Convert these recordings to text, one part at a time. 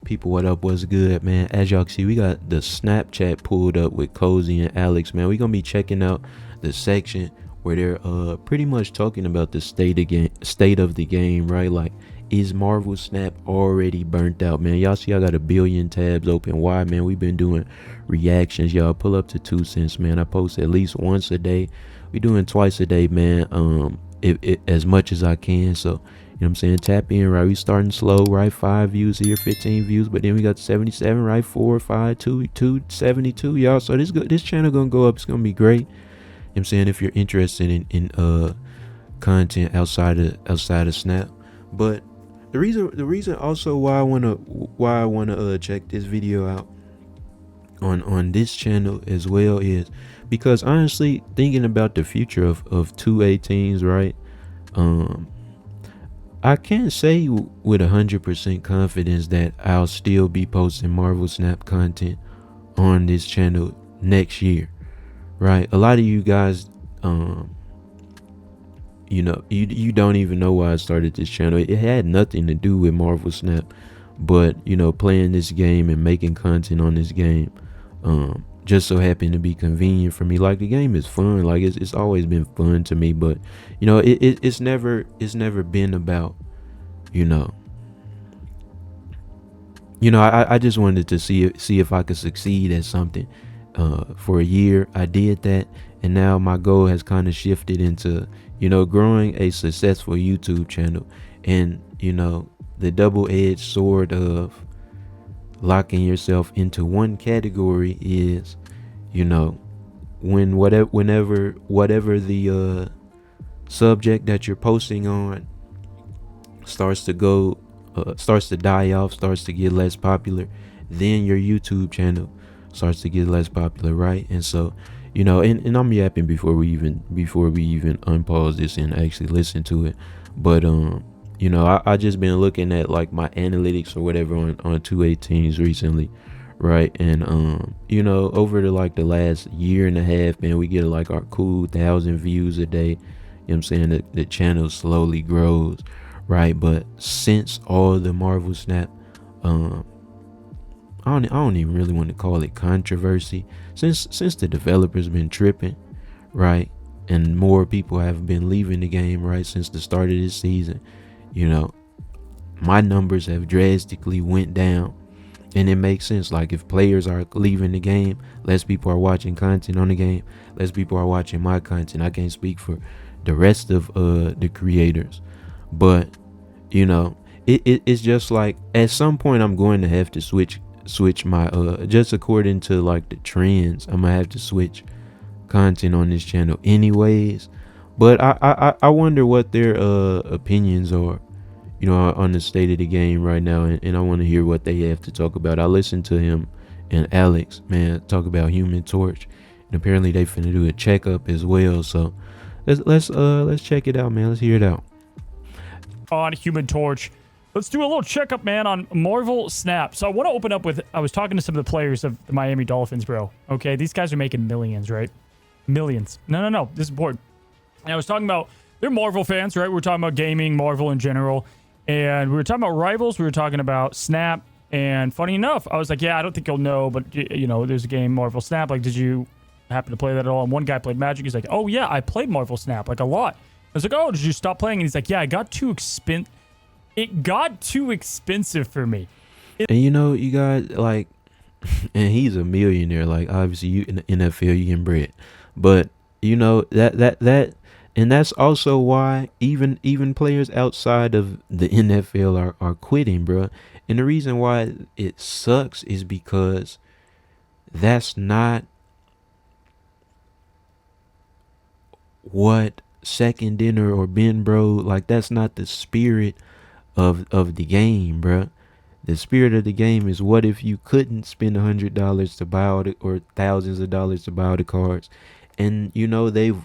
people, what up, what's good, man? As y'all can see, we got the Snapchat pulled up with Cozy and Alex, man. We gonna be checking out the section where they're pretty much talking about the state of the game, right? Like, is Marvel Snap already burnt out, man? Y'all see I got a billion tabs open. Why, man? We've been doing reactions, y'all. Pull up to 2 cents, man. I post at least once a day. We doing twice a day, man. As much as I can. So, you know what I'm saying? Tap in, right? We starting slow, right? 5 views here, 15 views, but then we got 77, right? 4, 5, 2, 72, y'all. So this channel gonna go up. It's gonna be great. You know what I'm saying? If you're interested in content outside of Snap. But the reason also why I wanna check this video out on this channel as well is because honestly, thinking about the future of 218s, right? I can't say with 100% confidence that I'll still be posting Marvel Snap content on this channel next year, right? A lot of you guys, you know, you don't even know why I started this channel. It had nothing to do with Marvel Snap, but you know, playing this game and making content on this game just so happened to be convenient for me. Like, the game is fun, like it's always been fun to me, but you know, it's never been about, you know, I just wanted to see if I could succeed at something. For a year I did that, and now my goal has kind of shifted into, you know, growing a successful YouTube channel. And you know, the double-edged sword of locking yourself into one category is, you know, whenever the subject that you're posting on starts to die off, starts to get less popular, then your YouTube channel starts to get less popular, right? And so, you know, and I'm yapping before we even unpause this and actually listen to it. But you know, I just been looking at like my analytics or whatever on 218s recently, right? And you know, over the last year and a half, man, we get like our cool 1,000 views a day. You know what I'm saying? The channel slowly grows, right? But since all the Marvel Snap I don't even really want to call it controversy, since the developers been tripping, right, and more people have been leaving the game, right, since the start of this season, you know, my numbers have drastically went down. And it makes sense. Like, if players are leaving the game, less people are watching content on the game, less people are watching my content. I can't speak for the rest of the creators, but you know, it's just like at some point I'm going to have to switch my just according to like the trends, I'm gonna have to switch content on this channel anyways. But I wonder what their opinions are, you know, on the state of the game right now, and I want to hear what they have to talk about. I listened to him and Alex, man, talk about Human Torch, and apparently they finna do a checkup as well. So let's check it out, man. Let's hear it out. On Human Torch, let's do a little checkup, man, on Marvel Snap. So I want to open up with, I was talking to some of the players of the Miami Dolphins, bro. Okay, these guys are making millions, right? Millions. No, this is important. And I was talking about, they're Marvel fans, right? We're talking about gaming, Marvel in general. And we were talking about rivals. We were talking about Snap. And funny enough, I was like, yeah, I don't think you'll know, but you know, there's a game, Marvel Snap. Like, did you happen to play that at all? And one guy played Magic. He's like, oh yeah, I played Marvel Snap, like a lot. I was like, oh, did you stop playing? And he's like, yeah, it got too expensive for me. And you know, you guys, like, and he's a millionaire. Like, obviously, you in the NFL, you can bread, but you know that, and that's also why even players outside of the NFL are quitting, bro. And the reason why it sucks is because that's not what Second Dinner or Ben Bro, like, that's not the spirit of the game, bro. The spirit of the game is, what if you couldn't spend $100 to buy all the, or thousands of dollars to buy all the cards? And you know, they've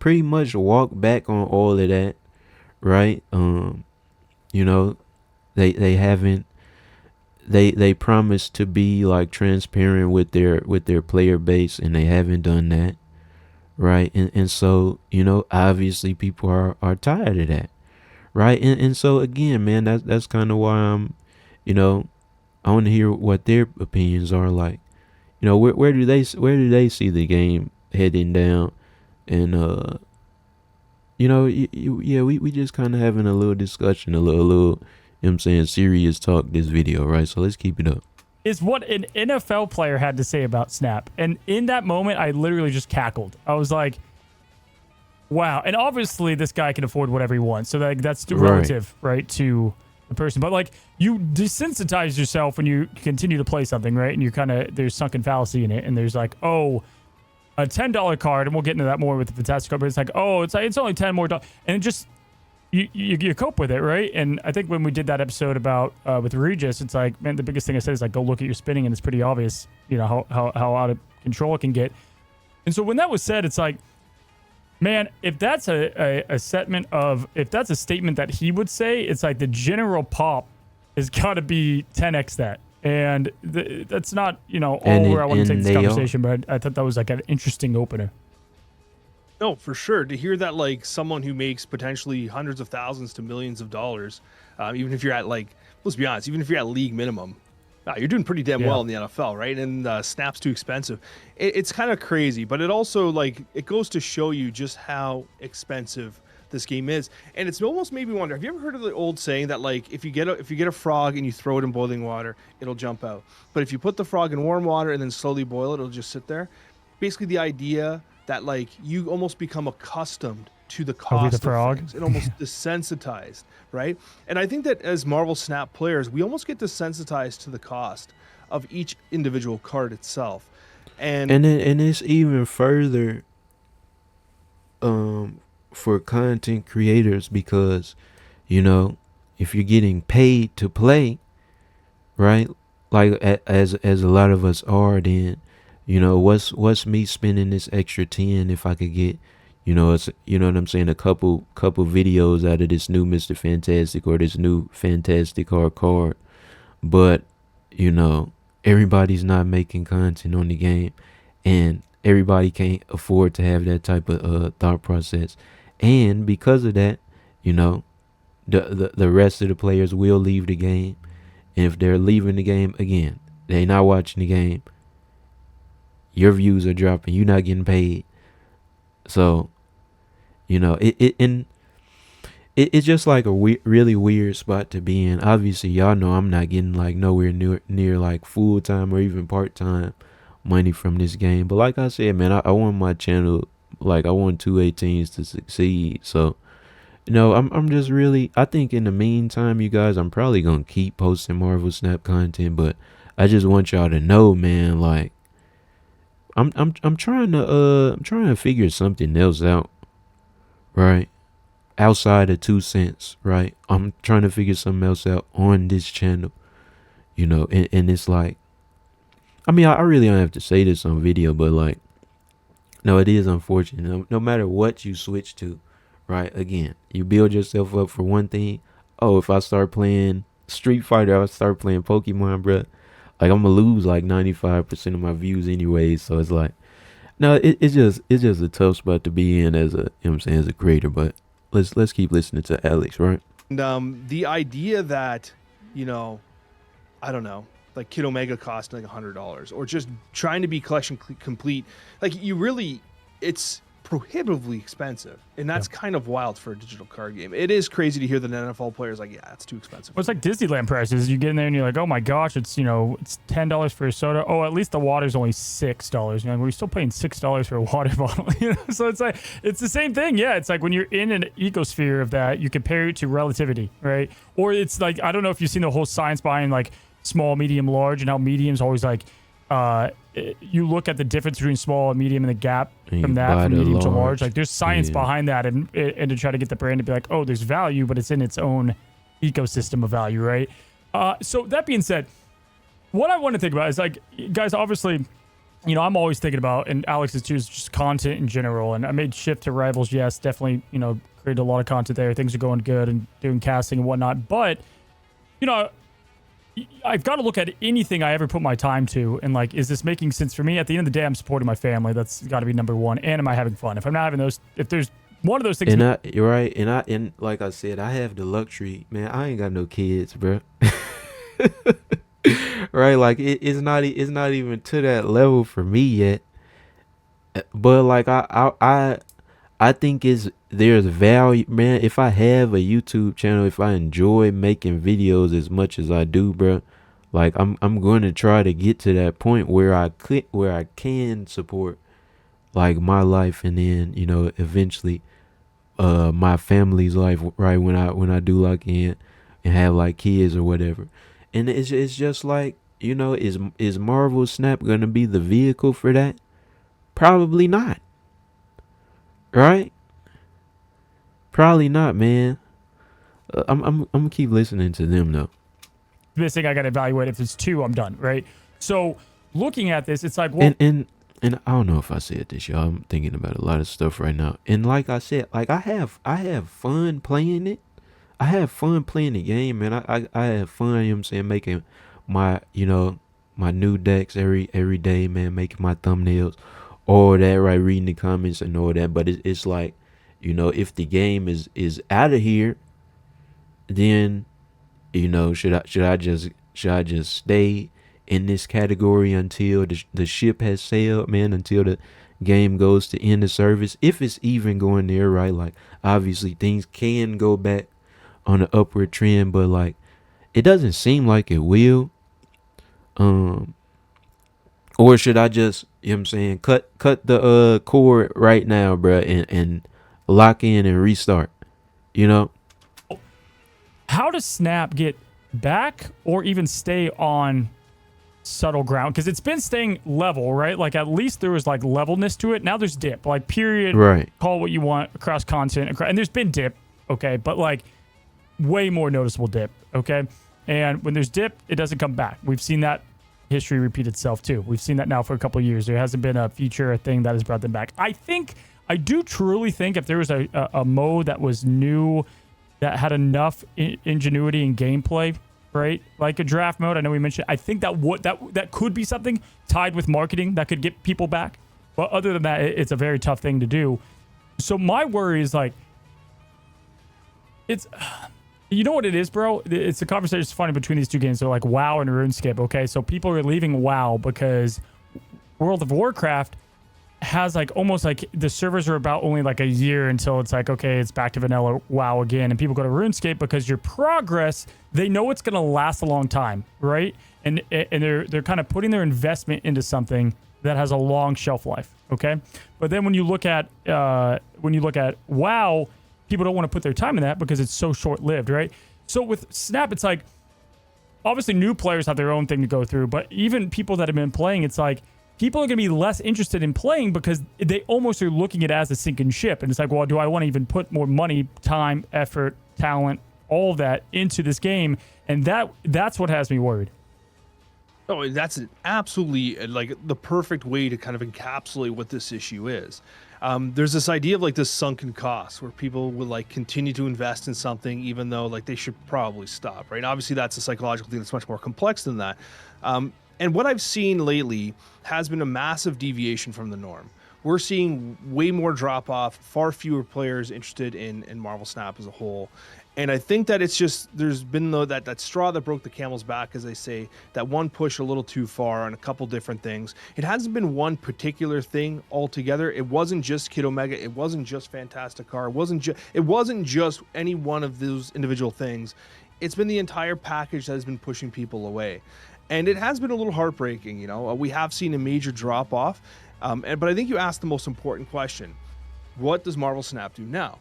pretty much walked back on all of that, right? You know, they haven't, they promised to be like transparent with their player base, and they haven't done that, right? And so, you know, obviously people are tired of that, right? And so again, man, that's kind of why I'm, you know, I want to hear what their opinions are. Like, where do they see the game heading down? And yeah, we just kind of having a little discussion, a little, I'm saying, serious talk this video, right? So let's keep it up. Is what an NFL player had to say about Snap. And in that moment, I literally just cackled. I was like, wow. And obviously, this guy can afford whatever he wants. So that's relative, right, to the person. But, like, you desensitize yourself when you continue to play something, right? And you're kind of, there's sunken fallacy in it. And there's like, oh, a $10 card, and we'll get into that more with the Fantastic card, but it's like, oh, it's only 10 more dollars. And it just, you cope with it, right? And I think when we did that episode about with Regis, it's like, man, the biggest thing I said is like, go look at your spinning, and it's pretty obvious, how out of control it can get. And so when that was said, it's like, man, if that's a statement that he would say, it's like the general pop has got to be 10x that. And that's not, all where I want to take this conversation, but I thought that was like an interesting opener. No, for sure. To hear that, like, someone who makes potentially hundreds of thousands to millions of dollars, even if you're at, like, let's be honest, even if you're at league minimum, you're doing pretty damn well in the NFL, right? And Snap's too expensive. It's kind of crazy, but it also, like, it goes to show you just how expensive this game is. And it's almost made me wonder, have you ever heard of the old saying that, like, if you get a frog and you throw it in boiling water, it'll jump out, but if you put the frog in warm water and then slowly boil it, it'll just sit there? Basically the idea that, like, you almost become accustomed to the cost of things and almost desensitized, right? And I think that as Marvel Snap players, we almost get desensitized to the cost of each individual card itself. And it's even further for content creators, because if you're getting paid to play, right, like as a lot of us are, then what's me spending this extra 10 if I could get it's what I'm saying, a couple videos out of this new Mr. Fantastic or this new Fantastic card. But everybody's not making content on the game, and everybody can't afford to have that type of thought process. And because of that, the rest of the players will leave the game. And if they're leaving the game, again, they're not watching the game, your views are dropping, you're not getting paid. So it's just like a really weird spot to be in. Obviously, y'all know I'm not getting like nowhere near like full-time or even part-time money from this game. But like I said, man, I want my channel, like, I want 218s to succeed. So I'm just really, I think in the meantime, you guys, I'm probably gonna keep posting Marvel Snap content, but I just want y'all to know, man, like, I'm trying to figure something else out, right? Outside of 2 cents, right? I'm trying to figure something else out on this channel, and it's like, I mean, I really don't have to say this on video, but like, no, it is unfortunate. No matter what you switch to, right? Again, you build yourself up for one thing. Oh, if I start playing Street Fighter, I start playing Pokemon, bruh, like, I'm gonna lose like 95% of my views anyway. So it's like, no, it's just a tough spot to be in as a, as a creator. But let's keep listening to Alex, right? And the idea that, I don't know, like Kid Omega cost like $100, or just trying to be collection complete, like, it's prohibitively expensive, and that's kind of wild for a digital card game. It is crazy to hear that an NFL player is like, yeah, it's too expensive. Well, it's like Disneyland prices. You get in there and you're like, oh my gosh, it's it's $10 for a soda. Oh, at least the water's only $6. We're still paying $6 for a water bottle. So it's like, it's the same thing. Yeah, it's like when you're in an ecosphere of that, you compare it to relativity, right? Or it's like, I don't know if you've seen the whole science behind like small, medium, large, and how medium's always like, you look at the difference between small and medium and the gap from that, from medium to large. Like, there's science behind that, and to try to get the brand to be like, oh, there's value, but it's in its own ecosystem of value, right? So that being said, what I want to think about is, like, guys, obviously, I'm always thinking about, and Alex is too, is just content in general. And I made shift to Rivals, yes, definitely, created a lot of content there. Things are going good and doing casting and whatnot. But, I've got to look at anything I ever put my time to, and like, is this making sense for me? At the end of the day, I'm supporting my family. That's got to be number one. And am I having fun? If I'm not having those, if there's one of those things, you're right. And like I said, I have the luxury, man. I ain't got no kids, bro. right? Like it's not even to that level for me yet. But like I think there's value, man. If I have a YouTube channel, if I enjoy making videos as much as I do, bro, like I'm going to try to get to that point where I can support like my life, and then eventually my family's life, right, when I do lock in and have like kids or whatever. And it's just like, is Marvel Snap gonna be the vehicle for that? Probably not, right? Probably not, man. I'm gonna keep listening to them though. This thing I got to evaluate. If it's 2, I'm done, right? So looking at this, it's like, well, And I don't know if I said this, y'all. I'm thinking about a lot of stuff right now. And like I said, like I have fun playing it. I have fun playing the game, man. I have fun, making my, my new decks every day, man, making my thumbnails, all that, right, reading the comments and all that. But it's like, if the game is out of here, then, should I just stay in this category until the ship has sailed, man, until the game goes to end of service, if it's even going there, right? Like, obviously things can go back on an upward trend, but like it doesn't seem like it will. um or should I just, cut the cord right now, bruh, and lock in and restart, you know how does Snap get back or even stay on subtle ground? Because it's been staying level, right? Like at least there was like levelness to it. Now there's dip, like period. Right. Call it what you want across content, and there's been dip, okay, but like way more noticeable dip, okay. And when there's dip, it doesn't come back. We've seen that history repeat itself too. We've seen that now for a couple of years. There hasn't been a feature, a thing that has brought them back. I do truly think if there was a mode that was new, that had enough ingenuity and gameplay, right? Like a draft mode. I know we mentioned. I think that could be something tied with marketing that could get people back. But other than that, it's a very tough thing to do. So my worry is like, it's, you know what it is, bro? It's a conversation that's funny between these two games. They're like WoW and RuneScape. Okay, so people are leaving WoW because World of Warcraft has like almost like the servers are about only like a year until it's like, okay, it's back to vanilla WoW again, and people go to RuneScape because your progress, they know it's gonna last a long time, right? And they're kind of putting their investment into something that has a long shelf life, okay? But then when you look at WoW, people don't want to put their time in that because it's so short-lived, right? So with Snap, it's like obviously new players have their own thing to go through, but even people that have been playing, it's like people are going to be less interested in playing because they almost are looking at it as a sinking ship. And it's like, well, do I want to even put more money, time, effort, talent, all of that into this game? And that's what has me worried. Oh, that's absolutely like the perfect way to kind of encapsulate what this issue is. There's this idea of like this sunken cost where people will like continue to invest in something even though like they should probably stop, right? Obviously, that's a psychological thing that's much more complex than that. And what I've seen lately has been a massive deviation from the norm. We're seeing way more drop off, far fewer players interested in Marvel Snap as a whole. And I think that it's just, there's been that straw that broke the camel's back, as they say, that one push a little too far on a couple different things. It hasn't been one particular thing altogether. It wasn't just Kid Omega. It wasn't just Fantastic Car. It wasn't just any one of those individual things. It's been the entire package that has been pushing people away. And it has been a little heartbreaking, we have seen a major drop off. But I think you asked the most important question. What does Marvel Snap do now?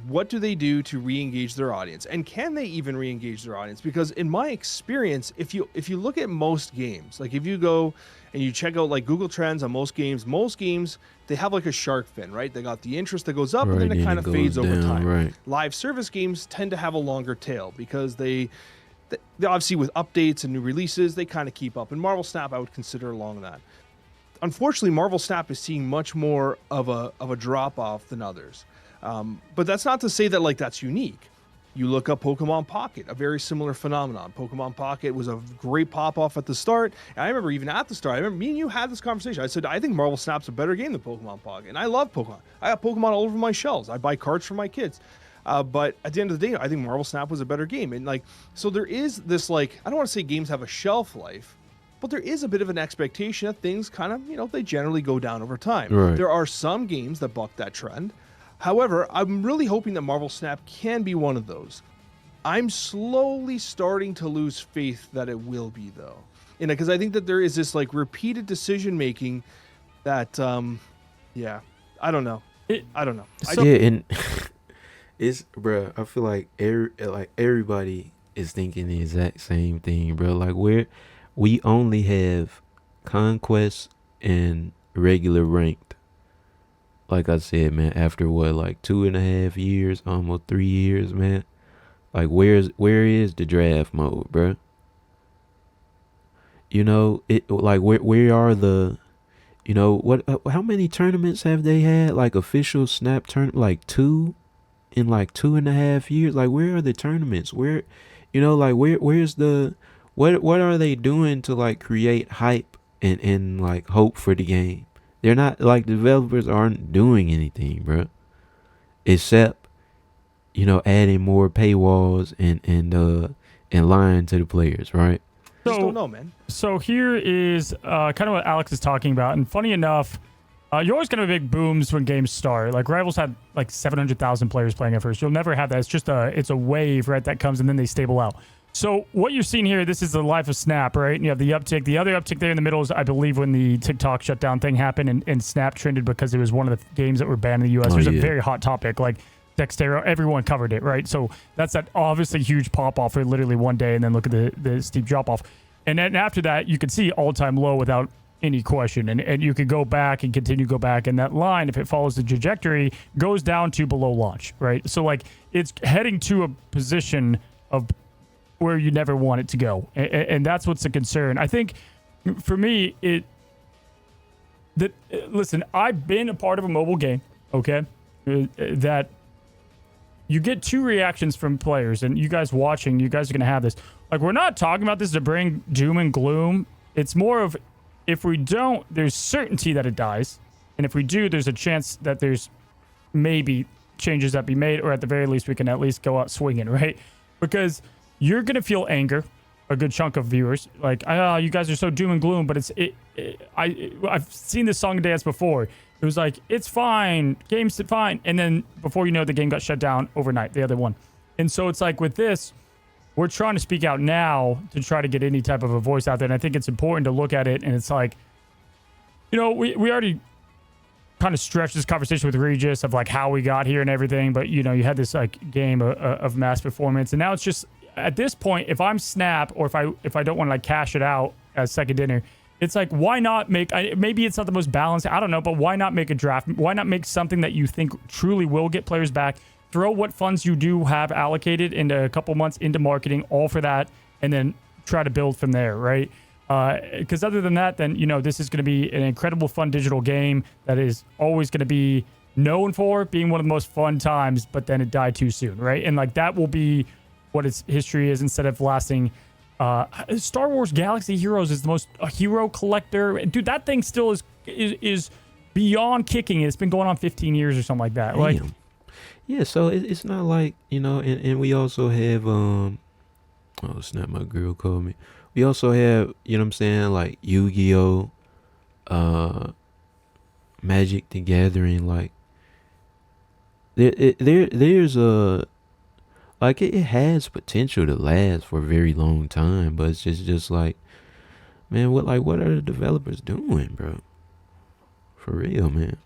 What do they do to re-engage their audience? And can they even re-engage their audience? Because in my experience, if you look at most games, like if you go and you check out like Google Trends on most games, they have like a shark fin, right? They got the interest that goes up, right, and then it kind of fades down over time. Right. Live service games tend to have a longer tail because they obviously with updates and new releases, they kind of keep up. And Marvel Snap, I would consider along that. Unfortunately, Marvel Snap is seeing much more of a drop off than others. But that's not to say that like that's unique. You look up Pokemon Pocket, a very similar phenomenon. Pokemon Pocket was a great pop off at the start. And I remember even at the start, I remember me and you had this conversation. I said, I think Marvel Snap's a better game than Pokemon Pocket. And I love Pokemon. I got Pokemon all over my shelves. I buy cards for my kids. But at the end of the day, I think Marvel Snap was a better game. And like, so there is this, like, I don't want to say games have a shelf life, but there is a bit of an expectation that things kind of, they generally go down over time. Right. There are some games that buck that trend. However, I'm really hoping that Marvel Snap can be one of those. I'm slowly starting to lose faith that it will be, though. Because I think that there is this like repeated decision making that, yeah, I don't know. I don't know. And it's, bro, I feel like everybody is thinking the exact same thing, bro. Like we only have conquest and regular ranked. Like I said, man, after what, like 2.5 years, almost 3 years, man. Like where is the draft mode, bro? It like where are the, what? How many tournaments have they had? Like official Snap tournament, like 2 in like 2.5 years. Like where are the tournaments? Where's the what are they doing to like create hype and like hope for the game? They're not, like, developers aren't doing anything, bro. Except, adding more paywalls and lying to the players, right? I just don't know, man. So here is kind of what Alex is talking about. And funny enough, you're always going to have big booms when games start. Like Rivals had like 700,000 players playing at first. You'll never have that. It's just it's a wave, right, that comes and then they stable out. So what you're seeing here, this is the life of Snap, right? And you have the uptick. The other uptick there in the middle is, I believe, when the TikTok shutdown thing happened and Snap trended because it was one of the games that were banned in the U.S. It was a very hot topic. Like Dextero, everyone covered it, right? So that's that obviously huge pop-off for literally one day and then look at the steep drop-off. And then after that, you could see all-time low without any question. And you could go back and continue to go back. And that line, if it follows the trajectory, goes down to below launch, right? So, like, it's heading to a position of where you never want it to go. And that's what's the concern. I think, for me, listen, I've been a part of a mobile game, okay, that you get two reactions from players, and you guys watching, you guys are going to have this. Like, we're not talking about this to bring doom and gloom. It's more of, if we don't, there's certainty that it dies. And if we do, there's a chance that there's maybe changes that be made, or at the very least, we can at least go out swinging, right? Because you're going to feel anger, a good chunk of viewers. Like, you guys are so doom and gloom, but I've seen this song and dance before. It was like, it's fine, game's fine. And then before you know, the game got shut down overnight, the other one. And so it's like with this, we're trying to speak out now to try to get any type of a voice out there. And I think it's important to look at it. And it's like, we already kind of stretched this conversation with Regis of like how we got here and everything. But, you had this like game of mass performance. And now it's just, at this point, if I'm Snap, or if I don't want to like cash it out as second dinner, it's like, why not make, maybe it's not the most balanced, I don't know, but why not make a draft? Why not make something that you think truly will get players back? Throw what funds you do have allocated into a couple months into marketing, all for that, and then try to build from there, right? Because other than that, then, this is going to be an incredible fun digital game that is always going to be known for being one of the most fun times, but then it died too soon, right? And like that will be what its history is, instead of lasting. Star Wars Galaxy Heroes is the most hero collector. Dude, that thing still is beyond kicking. It's been going on 15 years or something like that. Damn. Like, yeah, so it's not like, and we also have, oh snap, my girl called me. We also have, what I'm saying, like Yu-Gi-Oh, Magic the Gathering, like, there's a, like, it has potential to last for a very long time, but it's just like, man, what are the developers doing, bro? For real, man.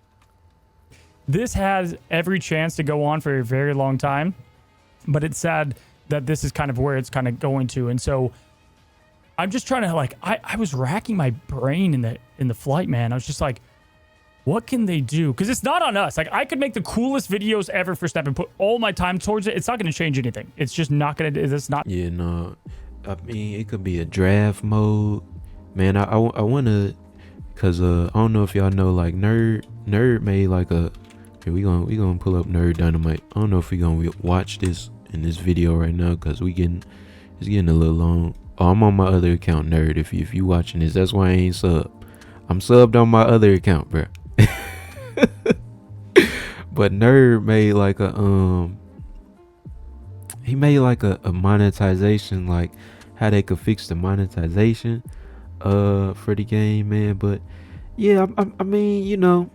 this has every chance to go on for a very long time, but it's sad that this is kind of where it's kind of going to. And so I'm just trying to, like, I was racking my brain in the flight, man. I was just like, what can they do? Because it's not on us. Like, I could make the coolest videos ever for Snap and put all my time towards it. It's not going to change anything. It's just not going to, it's not. Yeah, no. I mean, it could be a draft mode. Man, I want to, because I don't know if y'all know, like, Nerd made like a, okay, we gonna pull up Nerd Dynamite. I don't know if we gonna watch this in this video right now, because it's getting a little long. Oh, I'm on my other account, Nerd. If you watching this, that's why I ain't sub. I'm subbed on my other account, bro. But Nerd made like a he made like a monetization, like how they could fix the monetization for the game, man. But yeah, I mean, you know,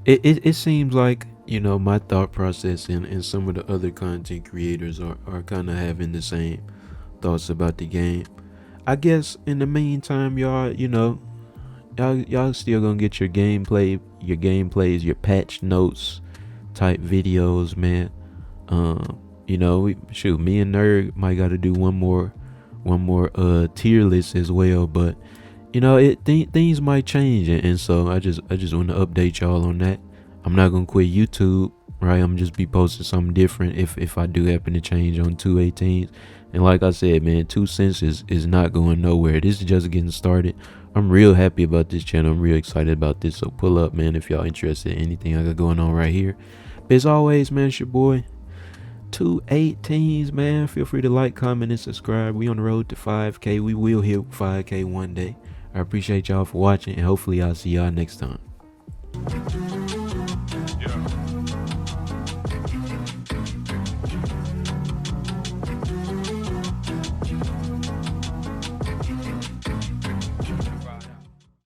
it seems like, you know, my thought process and some of the other content creators are kind of having the same thoughts about the game. I guess in the meantime, y'all, you know, y'all still gonna get your gameplays, your patch notes type videos, man. You know, me and Nerd might got to do one more tier list as well, but you know, things might change, and so I just want to update y'all on that. I'm not gonna quit YouTube, right? I'm just be posting something different if I do happen to change on 218s. And like I said, man, 2 cents is not going nowhere. This is just getting started. I'm real happy about this channel. I'm real excited about this. So pull up, man, if y'all interested in anything I got going on right here. But as always, man, it's your boy 218z, man. Feel free to like, comment, and subscribe. We on the road to 5K. We will hit 5K one day. I appreciate y'all for watching, and hopefully I'll see y'all next time. Yeah.